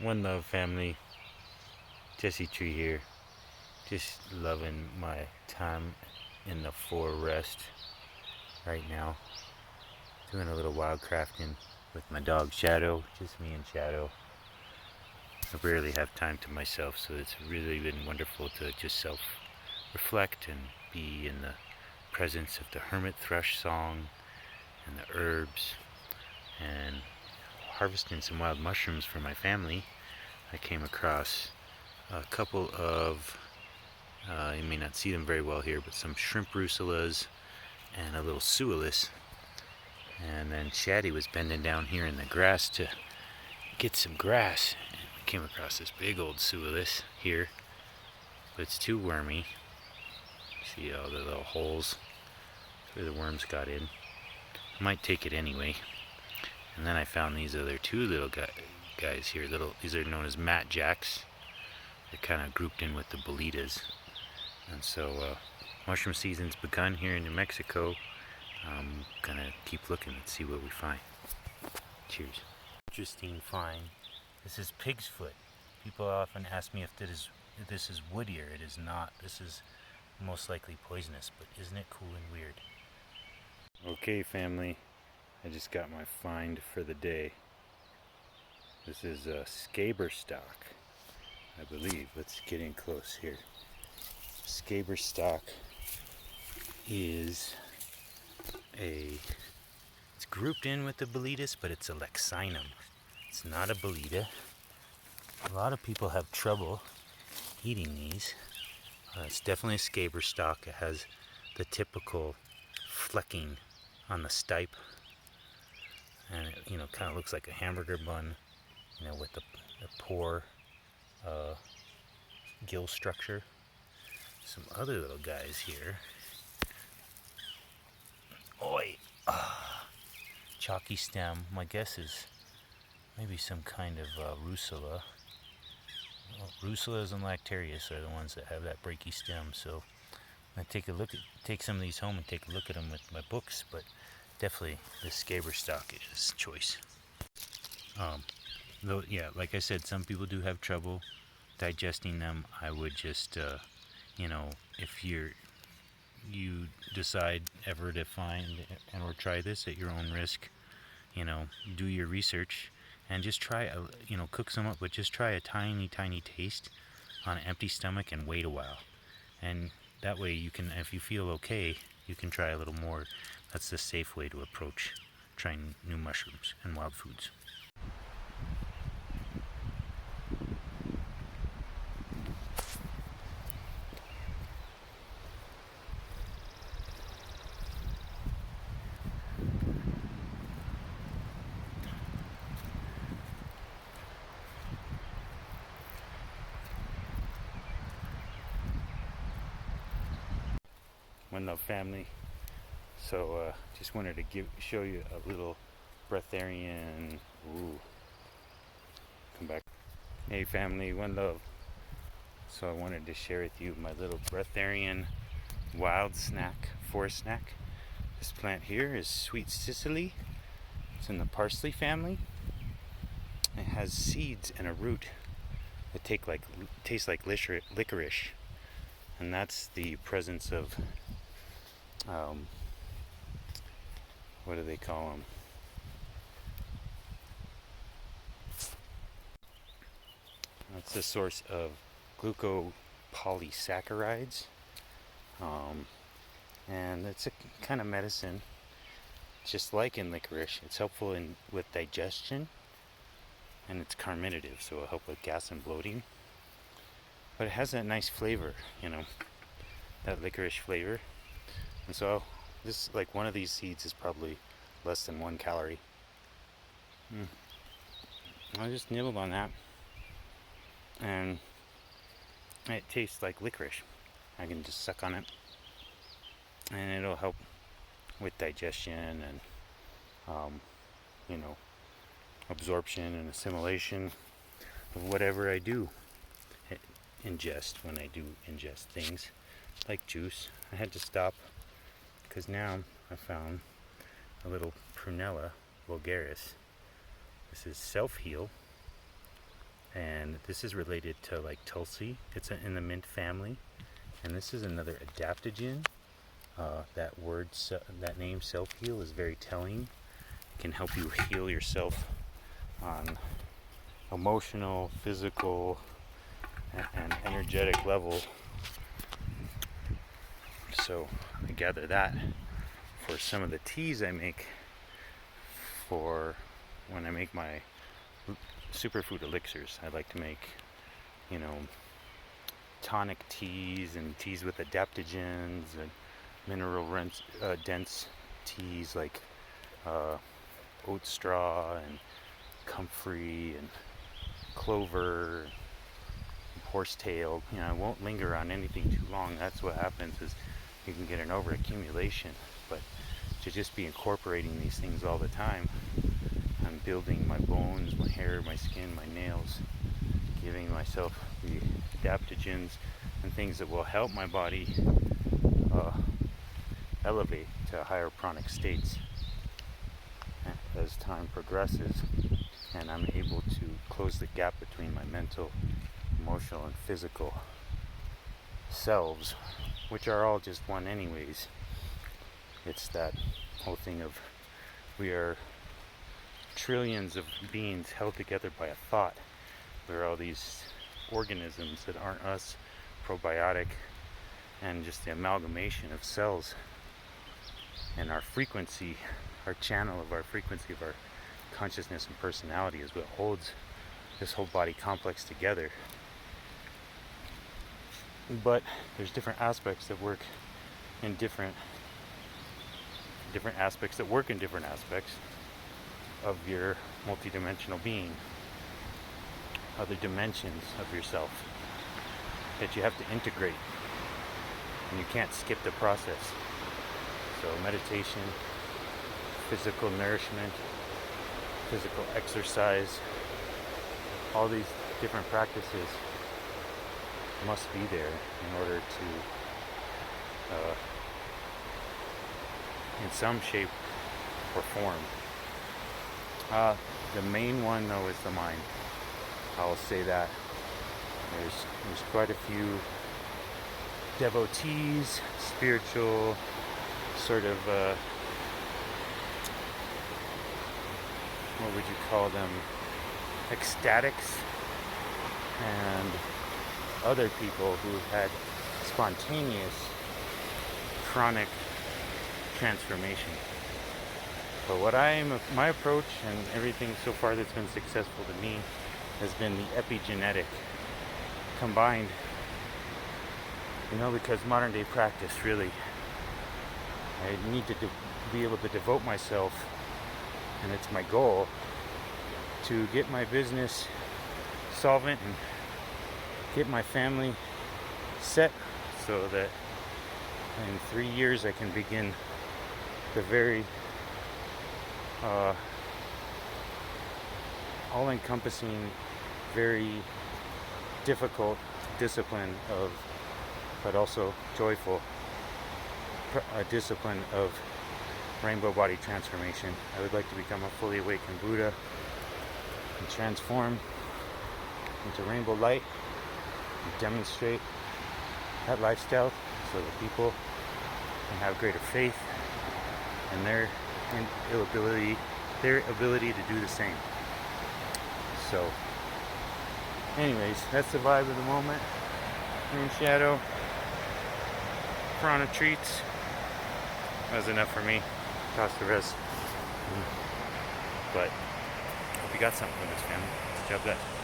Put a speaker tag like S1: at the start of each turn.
S1: One love, family. Jesse Tree here. Just loving my time in the forest right now. Doing a little wildcrafting with my dog Shadow. Just me and Shadow. I rarely have time to myself, so it's really been wonderful to just self-reflect and be in the presence of the hermit thrush song and the herbs and harvesting some wild mushrooms for my family. I came across a couple of, you may not see them very well here, but some shrimp rucolas and a little suillus. And then Shaddy was bending down here in the grass to get some grass. And we came across this big old suillus here, but it's too wormy. See all the little holes where the worms got in. I might take it anyway. And then I found these other two little guys here. These are known as mat jacks. They're kind of grouped in with the bolitas. And so mushroom season's begun here in New Mexico. I'm gonna keep looking and see what we find. Cheers. Interesting find. This is pig's foot. People often ask me if this is wood ear. It is not. This is most likely poisonous, but isn't it cool and weird? Okay, family. I just got my find for the day. This is a scaber stock, I believe. Let's get in close here. Scaber stock is it's grouped in with the bolitas, but it's a lexinum. It's not a bolita. A lot of people have trouble eating these. It's definitely a scaber stock. It has the typical flecking on the stipe, and it kind of looks like a hamburger bun, with the pore gill structure. Some other little guys here. Oi! Chalky stem. My guess is maybe some kind of rucola. Well, rucolas and lactarius are the ones that have that breaky stem. So I'm gonna take some of these home and take a look at them with my books. But definitely the scaber stock is choice. Though, yeah, like I said, some people do have trouble digesting them. I would just, if you decide ever to find or try this at your own risk, do your research and just try, cook some up, but just try a tiny taste on an empty stomach and wait a while. And that way you can, if you feel okay, you can try a little more. That's the safe way to approach trying new mushrooms and wild foods. One love, family. So just wanted to show you a little Breatharian. Ooh, come back. Hey family, one love. So I wanted to share with you my little Breatharian wild snack, forest snack. This plant here is sweet Sicily. It's in the parsley family. It has seeds and a root that taste like licorice, and that's the presence of what do they call them? That's the source of glucopolysaccharides, and it's a kind of medicine, just like in licorice. It's helpful with digestion, and it's carminative, so it'll help with gas and bloating. But it has that nice flavor, that licorice flavor. And so this, like, one of these seeds is probably less than 1 calorie. I just nibbled on that, and it tastes like licorice. I can just suck on it, and it'll help with digestion and absorption and assimilation of whatever I do ingest when I do ingest things like juice. I had to stop because now I found a little Prunella vulgaris. This is self-heal, and this is related to like Tulsi. It's in the mint family, and this is another adaptogen. That word, that name, self-heal, is very telling. It can help you heal yourself on emotional, physical, and energetic level. So I gather that for some of the teas I make for when I make my superfood elixirs. I like to make, tonic teas and teas with adaptogens and mineral dense teas like oat straw and comfrey and clover, horsetail. I won't linger on anything too long. That's what happens, is you can get an overaccumulation. But to just be incorporating these things all the time, I'm building my bones, my hair, my skin, my nails, giving myself the adaptogens and things that will help my body elevate to higher pranic states as time progresses, and I'm able to close the gap between my mental, emotional, and physical selves, which are all just one anyways. It's that whole thing of we are trillions of beings held together by a thought. We're all these organisms that aren't us, probiotic, and just the amalgamation of cells. And our frequency, our channel of our frequency of our consciousness and personality is what holds this whole body complex together. But there's different aspects that work in different aspects of your multidimensional being, other dimensions of yourself that you have to integrate, and you can't skip the process. So meditation, physical nourishment, physical exercise, all these different practices must be there in order to, in some shape or form. The main one, though, is the mind. I will say that there's quite a few devotees, spiritual sort of what would you call them, ecstatics, and other people who had spontaneous chronic transformation. But my approach and everything so far that's been successful to me has been the epigenetic combined, because modern day practice, really, I need to be able to devote myself, and it's my goal to get my business solvent and get my family set so that in 3 years I can begin the very all-encompassing, very difficult discipline but also joyful discipline of rainbow body transformation. I would like to become a fully awakened Buddha and transform into rainbow light and demonstrate that lifestyle so that people can have greater faith in their ability to do the same. So anyways, that's the vibe of the moment. Moon shadow, piranha treats. That was enough for me. Toss the rest. But hope you got something from this, family. Good job, guys.